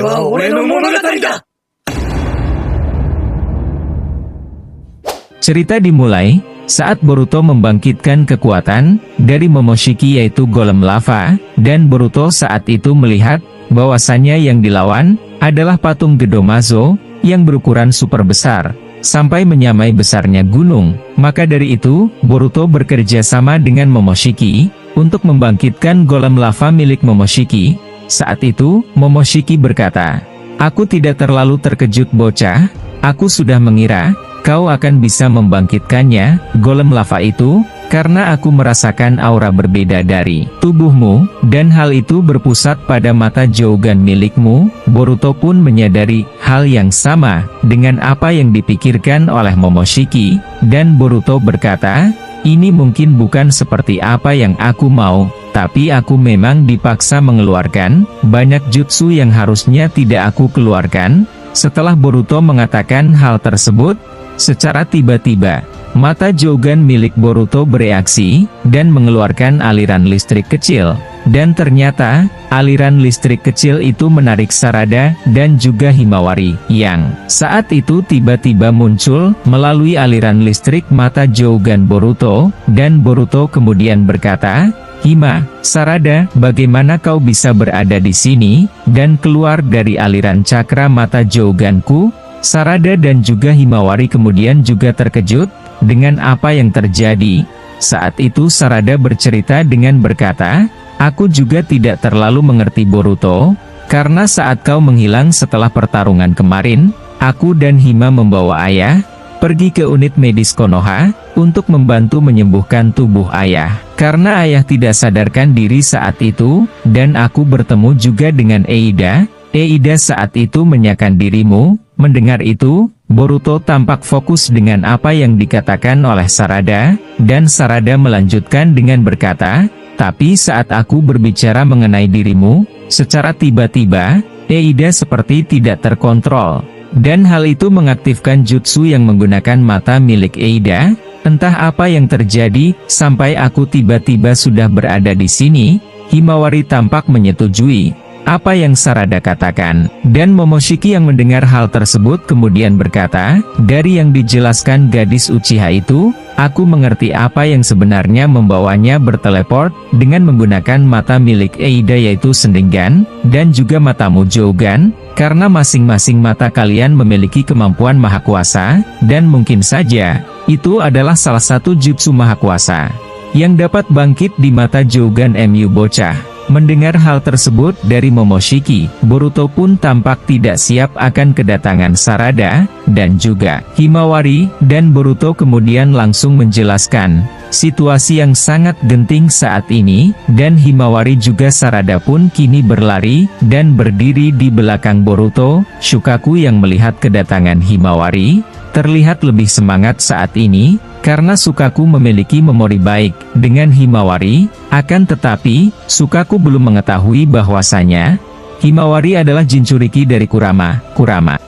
は俺の物語だ! Cerita dimulai saat Boruto membangkitkan kekuatan dari Momoshiki yaitu golem lava, dan Boruto saat itu melihat bahwasannya yang dilawan adalah patung Gedomazo yang berukuran super besar, sampai menyamai besarnya gunung. Maka dari itu, Boruto bekerja sama dengan Momoshiki untuk membangkitkan golem lava milik Momoshiki. Saat itu, Momoshiki berkata, "Aku tidak terlalu terkejut bocah, aku sudah mengira kau akan bisa membangkitkannya, golem lava itu, karena aku merasakan aura berbeda dari tubuhmu, dan hal itu berpusat pada mata Jougan milikmu." Boruto pun menyadari hal yang sama dengan apa yang dipikirkan oleh Momoshiki, dan Boruto berkata, "Ini mungkin bukan seperti apa yang aku mau, tapi aku memang dipaksa mengeluarkan banyak jutsu yang harusnya tidak aku keluarkan." Setelah Boruto mengatakan hal tersebut, secara tiba-tiba, mata Jougan milik Boruto bereaksi, dan mengeluarkan aliran listrik kecil. Dan ternyata, aliran listrik kecil itu menarik Sarada, dan juga Himawari, yang saat itu tiba-tiba muncul, melalui aliran listrik mata Jougan Boruto, dan Boruto kemudian berkata, "Hima, Sarada, bagaimana kau bisa berada di sini, dan keluar dari aliran cakra mata Jouganku?" Sarada dan juga Himawari kemudian juga terkejut dengan apa yang terjadi. Saat itu Sarada bercerita dengan berkata, "Aku juga tidak terlalu mengerti Boruto, karena saat kau menghilang setelah pertarungan kemarin, aku dan Hima membawa ayah pergi ke unit medis Konoha untuk membantu menyembuhkan tubuh ayah. Karena ayah tidak sadarkan diri saat itu, dan aku bertemu juga dengan Eida. Eida saat itu menyakan dirimu." Mendengar itu, Boruto tampak fokus dengan apa yang dikatakan oleh Sarada, dan Sarada melanjutkan dengan berkata, "Tapi saat aku berbicara mengenai dirimu, secara tiba-tiba, Eida seperti tidak terkontrol. Dan hal itu mengaktifkan jutsu yang menggunakan mata milik Eida. Entah apa yang terjadi, sampai aku tiba-tiba sudah berada di sini." Himawari tampak menyetujui apa yang Sarada katakan, dan Momoshiki yang mendengar hal tersebut kemudian berkata, "Dari yang dijelaskan gadis Uchiha itu, aku mengerti apa yang sebenarnya membawanya berteleport dengan menggunakan mata milik Eida yaitu Sendingan, dan juga matamu Jougan, karena masing-masing mata kalian memiliki kemampuan maha kuasa, dan mungkin saja, itu adalah salah satu jutsu maha kuasa yang dapat bangkit di mata Jougan mu bocah." Mendengar hal tersebut dari Momoshiki, Boruto pun tampak tidak siap akan kedatangan Sarada, dan juga Himawari, dan Boruto kemudian langsung menjelaskan situasi yang sangat genting saat ini, dan Himawari juga Sarada pun kini berlari, dan berdiri di belakang Boruto. Shukaku yang melihat kedatangan Himawari, terlihat lebih semangat saat ini, karena Shukaku memiliki memori baik dengan Himawari, akan tetapi, Shukaku belum mengetahui bahwasanya Himawari adalah Jinchuriki dari Kurama.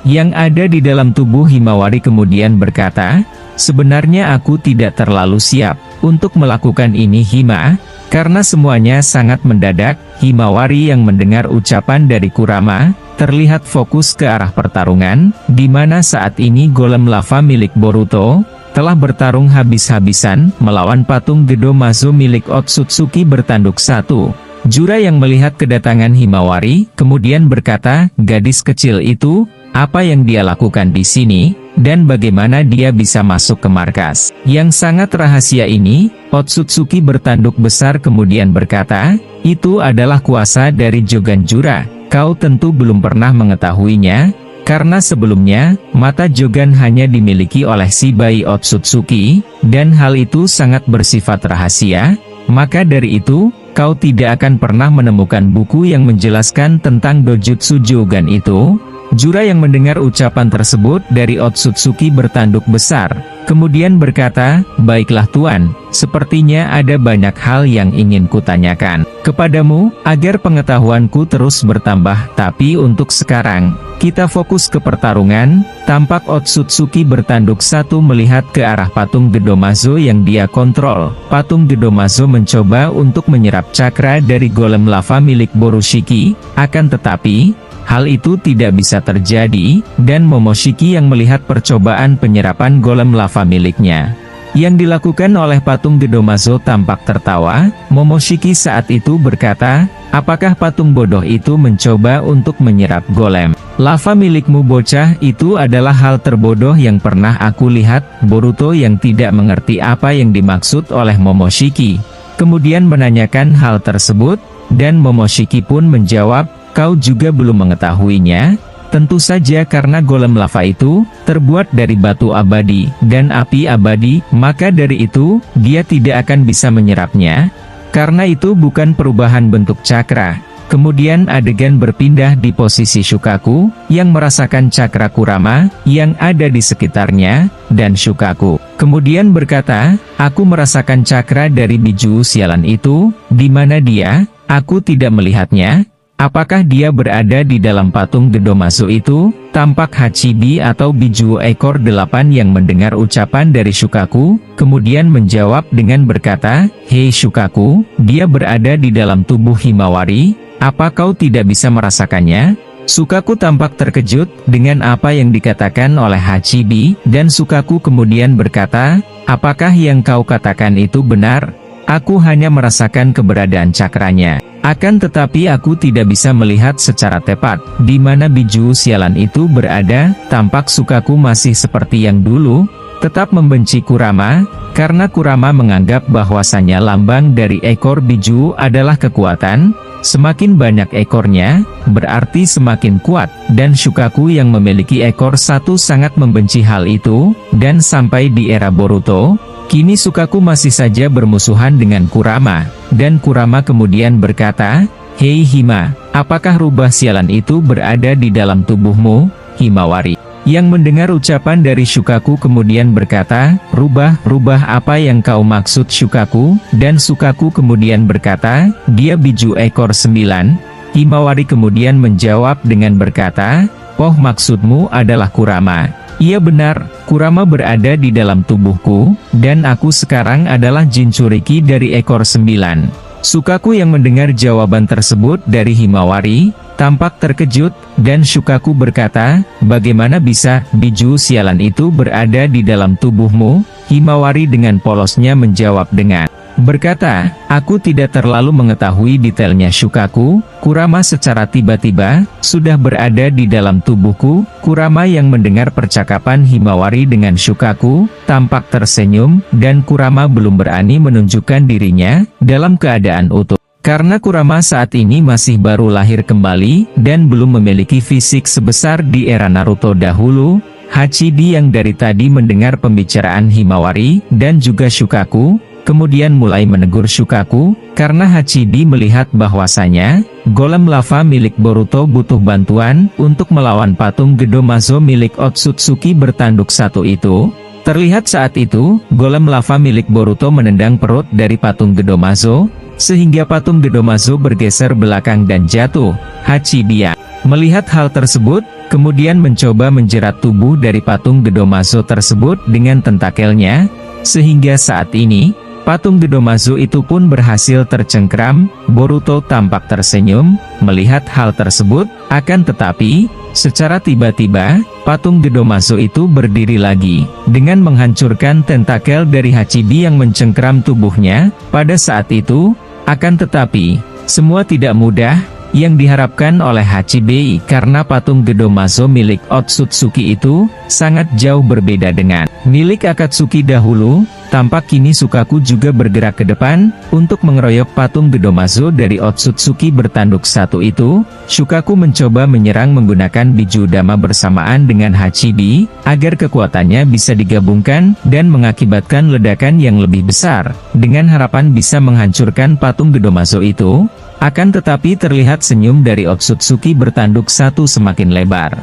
Yang ada di dalam tubuh Himawari kemudian berkata, "Sebenarnya aku tidak terlalu siap untuk melakukan ini Hima, karena semuanya sangat mendadak." Himawari yang mendengar ucapan dari Kurama, terlihat fokus ke arah pertarungan, di mana saat ini golem lava milik Boruto telah bertarung habis-habisan melawan patung Gedomazo milik Otsutsuki bertanduk satu. Jura yang melihat kedatangan Himawari kemudian berkata, "Gadis kecil itu, apa yang dia lakukan di sini, dan bagaimana dia bisa masuk ke markas yang sangat rahasia ini?" Otsutsuki bertanduk besar kemudian berkata, "Itu adalah kuasa dari Jogan Jura. Kau tentu belum pernah mengetahuinya, karena sebelumnya, mata Jogan hanya dimiliki oleh si bayi Otsutsuki, dan hal itu sangat bersifat rahasia. Maka dari itu, kau tidak akan pernah menemukan buku yang menjelaskan tentang dojutsu Jogan itu." Jura yang mendengar ucapan tersebut dari Otsutsuki bertanduk besar, kemudian berkata, "Baiklah Tuan, sepertinya ada banyak hal yang ingin kutanyakan kepadamu, agar pengetahuanku terus bertambah, tapi untuk sekarang, kita fokus ke pertarungan." Tampak Otsutsuki bertanduk satu melihat ke arah patung Gedomazo yang dia kontrol. Patung Gedomazo mencoba untuk menyerap cakra dari golem lava milik Borushiki, akan tetapi, hal itu tidak bisa terjadi, dan Momoshiki yang melihat percobaan penyerapan golem lava miliknya yang dilakukan oleh patung Gedomazo tampak tertawa. Momoshiki saat itu berkata, apakah patung bodoh itu mencoba untuk menyerap golem lava milikmu bocah? Itu adalah hal terbodoh yang pernah aku lihat. Boruto yang tidak mengerti apa yang dimaksud oleh Momoshiki kemudian menanyakan hal tersebut, dan Momoshiki pun menjawab, kau juga belum mengetahuinya? Tentu saja karena golem lava itu terbuat dari batu abadi dan api abadi, maka dari itu dia tidak akan bisa menyerapnya. Karena itu bukan perubahan bentuk cakra. Kemudian adegan berpindah di posisi Shukaku yang merasakan cakra Kurama yang ada di sekitarnya, dan Shukaku kemudian berkata, aku merasakan cakra dari biju sialan itu. Di mana dia? Aku tidak melihatnya. Apakah dia berada di dalam patung Gedomazo itu? Tampak Hachibi atau biju ekor 8 yang mendengar ucapan dari Shukaku, kemudian menjawab dengan berkata, hei Shukaku, dia berada di dalam tubuh Himawari, apa kau tidak bisa merasakannya? Shukaku tampak terkejut dengan apa yang dikatakan oleh Hachibi, dan Shukaku kemudian berkata, apakah yang kau katakan itu benar? Aku hanya merasakan keberadaan cakranya. Akan tetapi aku tidak bisa melihat secara tepat di mana biju sialan itu berada. Tampak Shukaku masih seperti yang dulu, tetap membenci Kurama, karena Kurama menganggap bahwasannya lambang dari ekor biju adalah kekuatan. Semakin banyak ekornya, berarti semakin kuat, dan Shukaku yang memiliki ekor satu sangat membenci hal itu, dan sampai di era Boruto, kini Shukaku masih saja bermusuhan dengan Kurama, dan Kurama kemudian berkata, hei Hima, apakah rubah sialan itu berada di dalam tubuhmu, Himawari? Yang mendengar ucapan dari Shukaku kemudian berkata, rubah apa yang kau maksud Shukaku? Dan Shukaku kemudian berkata, dia biju ekor 9. Himawari kemudian menjawab dengan berkata, oh maksudmu adalah Kurama. Iya benar, Kurama berada di dalam tubuhku, dan aku sekarang adalah Jinchuriki dari ekor 9. Shukaku yang mendengar jawaban tersebut dari Himawari, tampak terkejut, dan Shukaku berkata, bagaimana bisa biju sialan itu berada di dalam tubuhmu? Himawari dengan polosnya menjawab dengan berkata, aku tidak terlalu mengetahui detailnya Shukaku. Kurama secara tiba-tiba sudah berada di dalam tubuhku. Kurama yang mendengar percakapan Himawari dengan Shukaku tampak tersenyum, dan Kurama belum berani menunjukkan dirinya dalam keadaan utuh. Karena Kurama saat ini masih baru lahir kembali, dan belum memiliki fisik sebesar di era Naruto dahulu, Hachibi yang dari tadi mendengar pembicaraan Himawari, dan juga Shukaku, kemudian mulai menegur Shukaku, karena Hachibi melihat bahwasanya, golem lava milik Boruto butuh bantuan, untuk melawan patung Gedomazo milik Otsutsuki bertanduk satu itu. Terlihat saat itu, golem lava milik Boruto menendang perut dari patung Gedomazo, sehingga patung Gedomazo bergeser belakang dan jatuh. Hachibi melihat hal tersebut, kemudian mencoba menjerat tubuh dari patung Gedomazo tersebut dengan tentakelnya, sehingga saat ini, patung Gedomazo itu pun berhasil tercengkram. Boruto tampak tersenyum, melihat hal tersebut, akan tetapi, secara tiba-tiba, patung Gedomazo itu berdiri lagi, dengan menghancurkan tentakel dari Hachibi yang mencengkram tubuhnya. Pada saat itu, akan tetapi, semua tidak mudah yang diharapkan oleh Hachibi, karena patung Gedomazo milik Otsutsuki itu sangat jauh berbeda dengan milik Akatsuki dahulu. Tampak kini Shukaku juga bergerak ke depan untuk mengeroyok patung Gedomazo dari Otsutsuki bertanduk satu itu. Shukaku mencoba menyerang menggunakan biju dama bersamaan dengan Hachibi, agar kekuatannya bisa digabungkan dan mengakibatkan ledakan yang lebih besar, dengan harapan bisa menghancurkan patung Gedomazo itu. Akan tetapi terlihat senyum dari Otsutsuki bertanduk satu semakin lebar.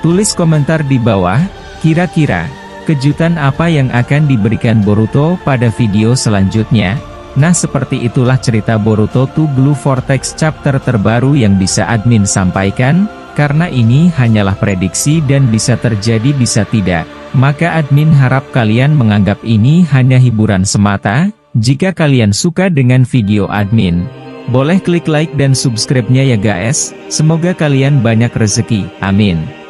Tulis komentar di bawah, kira-kira kejutan apa yang akan diberikan Boruto pada video selanjutnya. Nah, seperti itulah cerita Boruto to Blue Vortex chapter terbaru yang bisa admin sampaikan, karena ini hanyalah prediksi dan bisa terjadi bisa tidak. Maka admin harap kalian menganggap ini hanya hiburan semata. Jika kalian suka dengan video admin, Boleh klik like dan subscribe-nya ya guys, semoga kalian banyak rezeki, amin.